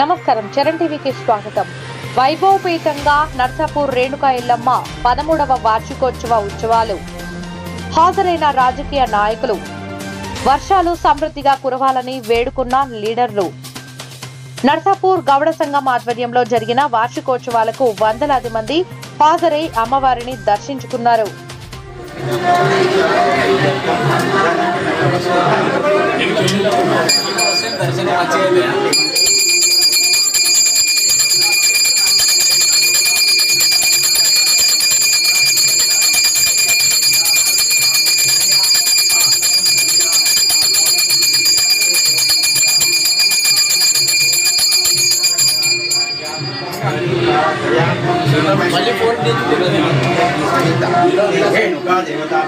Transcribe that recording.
నమస్కారం, చరణ్ టీవీకి స్వాగతం. వైభవపేతంగా నర్సాపూర్ రేణుకా ఎల్లమ్మ 13వ వార్షికోత్సవ ఉత్సవాలు. హాజరైన రాజకీయ నాయకులు. వర్షాలు సమృద్ధిగా కురవాలని వేడుకున్న లీడర్లు. నర్సాపూర్ గౌడ సంఘం ఆధ్వర్యంలో జరిగిన వార్షికోత్సవాలకు వందలాది మంది హాజరై అమ్మవారిని దర్శించుకున్నారు. देवता